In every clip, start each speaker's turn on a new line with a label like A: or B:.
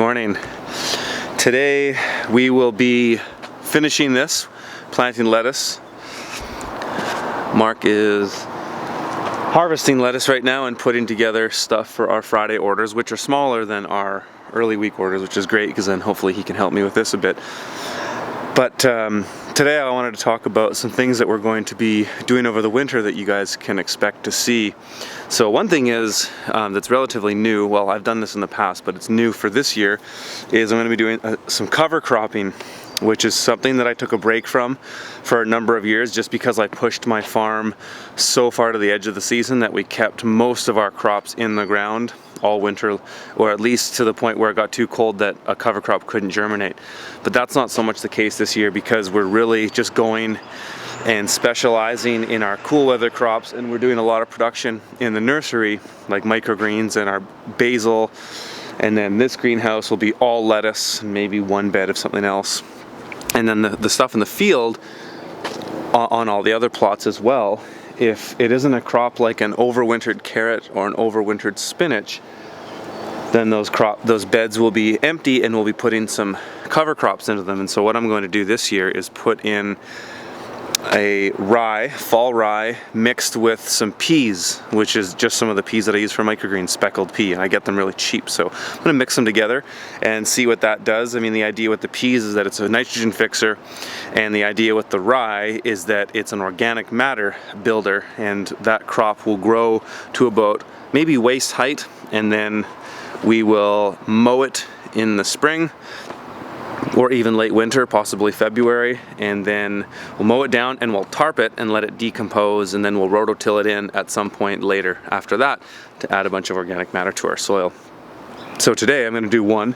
A: morning. Today we will be finishing this, planting lettuce. Mark is harvesting lettuce right now and putting together stuff for our Friday orders, which are smaller than our early week orders, which is great because then hopefully he can help me with this a bit. But today I wanted to talk about some things that we're going to be doing over the winter that you guys can expect to see. So one thing is that's relatively new, well, I've done this in the past, but it's new for this year, is I'm going to be doing some cover cropping, which is something that I took a break from for a number of years just because I pushed my farm so far to the edge of the season that we kept most of our crops in the ground all winter, or at least to the point where it got too cold that a cover crop couldn't germinate. But that's not so much the case this year because we're really just going and specializing in our cool weather crops, and we're doing a lot of production in the nursery, like microgreens and our basil, and then this greenhouse will be all lettuce and maybe one bed of something else. And then the stuff in the field on all the other plots as well, if it isn't a crop like an overwintered carrot or an overwintered spinach, then those beds will be empty and we'll be putting some cover crops into them. And so what I'm going to do this year is put in a fall rye mixed with some peas, which is just some of the peas that I use for microgreens, speckled pea, and I get them really cheap. So I'm going to mix them together and see what that does. I mean, the idea with the peas is that it's a nitrogen fixer, and the idea with the rye is that it's an organic matter builder, and that crop will grow to about maybe waist height, and then we will mow it in the spring or even late winter, possibly February, and then we'll mow it down and we'll tarp it and let it decompose, and then we'll rototill it in at some point later after that to add a bunch of organic matter to our soil. So today I'm going to do one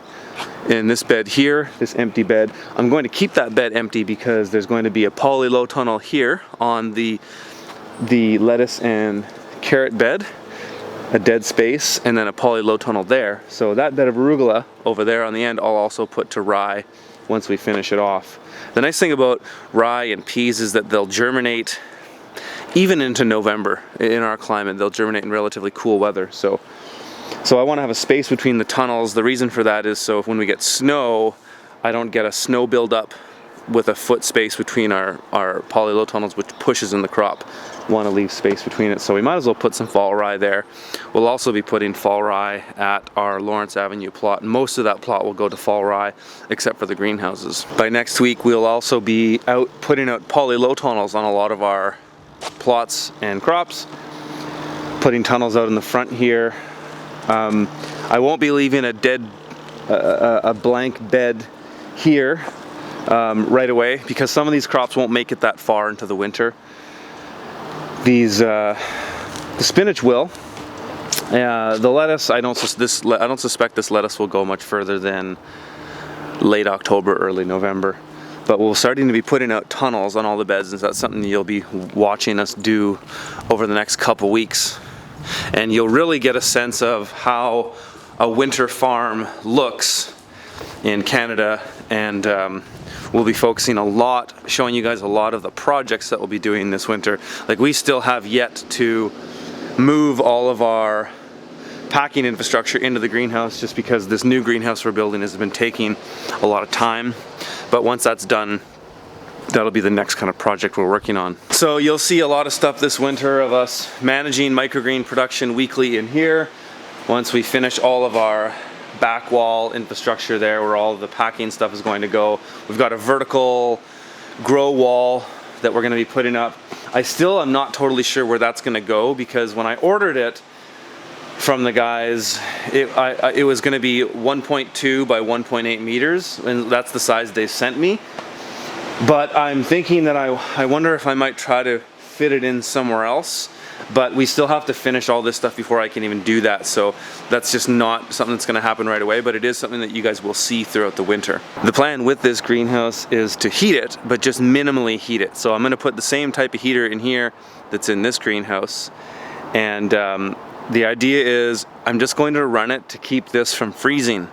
A: in this bed here, this empty bed. I'm going to keep that bed empty because there's going to be a poly low tunnel here on the lettuce and carrot bed, a dead space, and then a poly low tunnel there. So that bed of arugula over there on the end I'll also put to rye once we finish it off. The nice thing about rye and peas is that they'll germinate even into November. In our climate, they'll germinate in relatively cool weather. So I want to have a space between the tunnels. The reason for that is so if when we get snow, I don't get a snow buildup with a foot space between our poly low tunnels, which pushes in the crop. Want to leave space between it, so we might as well put some fall rye there. We'll also be putting fall rye at our Lawrence Avenue plot. Most of that plot will go to fall rye except for the greenhouses. By next week we'll also be putting out poly low tunnels on a lot of our plots and crops, putting tunnels out in the front here. I won't be leaving a blank bed here right away because some of these crops won't make it that far into the winter. The spinach will. The lettuce, I don't suspect this lettuce will go much further than late October, early November. But we're starting to be putting out tunnels on all the beds, and that's something you'll be watching us do over the next couple weeks. And you'll really get a sense of how a winter farm looks in Canada, and we'll be focusing showing you guys a lot of the projects that we'll be doing this winter. Like, we still have yet to move all of our packing infrastructure into the greenhouse just because this new greenhouse we're building has been taking a lot of time. But once that's done, that'll be the next kind of project we're working on. So you'll see a lot of stuff this winter of us managing microgreen production weekly in here. Once we finish all of our back wall infrastructure there where all of the packing stuff is going to go. We've got a vertical grow wall that we're going to be putting up. I still am not totally sure where that's going to go because when I ordered it from the guys, it was going to be 1.2 by 1.8 meters, and that's the size they sent me. But I'm thinking that I wonder if I might try to fit it in somewhere else. But we still have to finish all this stuff before I can even do that, so that's just not something that's going to happen right away, but it is something that you guys will see throughout the winter. The plan with this greenhouse is to heat it, but just minimally heat it. So I'm going to put the same type of heater in here that's in this greenhouse, and the idea is I'm just going to run it to keep this from freezing,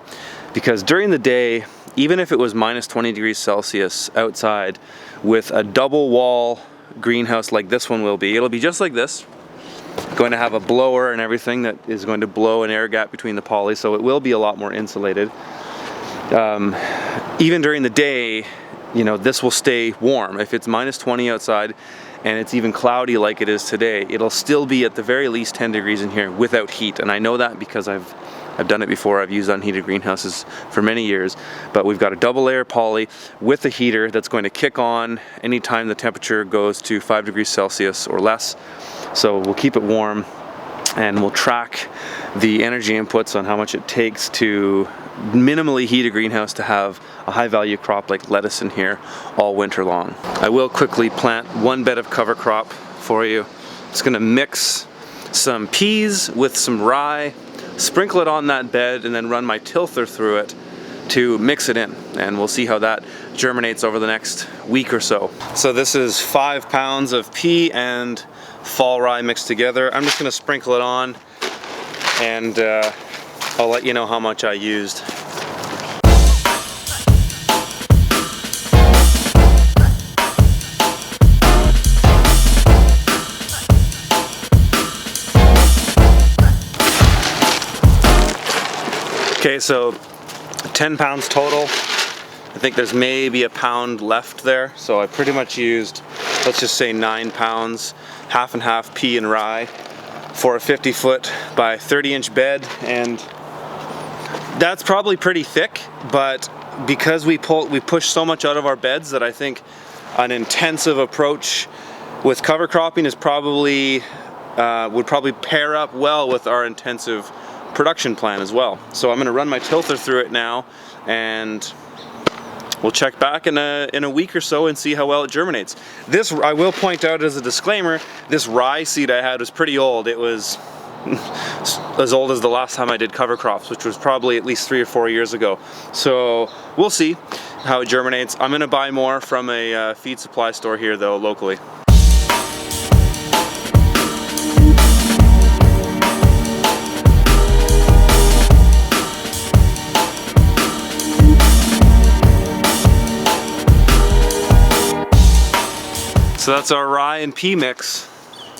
A: because during the day, even if it was minus 20 degrees Celsius outside, with a double wall greenhouse like this one will be, it'll be just like this. Going to have a blower and everything that is going to blow an air gap between the poly, so it will be a lot more insulated. even during the day, you know, this will stay warm. If it's -20 outside and it's even cloudy like it is today, it'll still be at the very least 10 degrees in here without heat. And I know that because I've done it before. I've used unheated greenhouses for many years, but we've got a double layer poly with a heater that's going to kick on anytime the temperature goes to 5 degrees Celsius or less. So we'll keep it warm, and we'll track the energy inputs on how much it takes to minimally heat a greenhouse to have a high value crop like lettuce in here all winter long. I will quickly plant one bed of cover crop for you. It's gonna mix some peas with some rye, sprinkle it on that bed, and then run my tilther through it to mix it in. And we'll see how that germinates over the next week or so. So this is 5 pounds of pea and fall rye mixed together. I'm just gonna sprinkle it on, and I'll let you know how much I used. Okay, so 10 pounds total. I think there's maybe a pound left there. So I pretty much used, let's just say 9 pounds, half and half pea and rye for a 50-foot by 30-inch bed. And that's probably pretty thick, but because we push so much out of our beds that I think an intensive approach with cover cropping is probably would probably pair up well with our intensive production plan as well. So I'm going to run my tilther through it now, and we'll check back in a week or so and see how well it germinates. This, I will point out as a disclaimer, this rye seed I had was pretty old. It was as old as the last time I did cover crops, which was probably at least 3 or 4 years ago. So we'll see how it germinates. I'm going to buy more from a feed supply store here though, locally. So that's our rye and pea mix.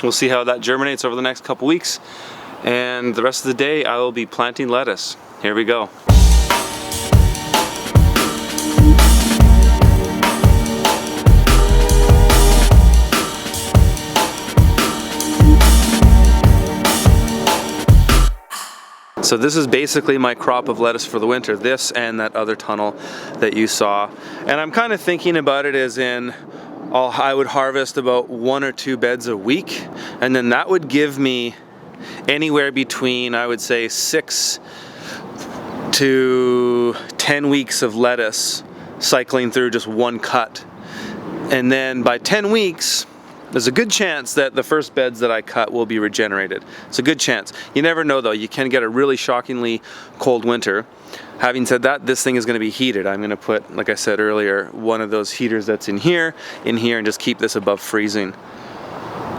A: We'll see how that germinates over the next couple weeks. And the rest of the day I will be planting lettuce. Here we go. So this is basically my crop of lettuce for the winter, this and that other tunnel that you saw. And I'm kind of thinking about it as in, I would harvest about 1 or 2 beds a week, and then that would give me anywhere between, I would say, 6 to 10 weeks of lettuce cycling through just one cut. And then by 10 weeks, there's a good chance that the first beds that I cut will be regenerated. It's a good chance. You never know though, you can get a really shockingly cold winter. Having said that, this thing is going to be heated. I'm going to put, like I said earlier, one of those heaters that's in here, and just keep this above freezing.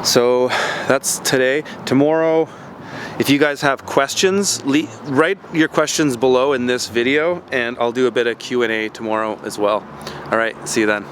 A: So that's today. Tomorrow, if you guys have questions, write your questions below in this video, and I'll do a bit of Q&A tomorrow as well. All right, see you then.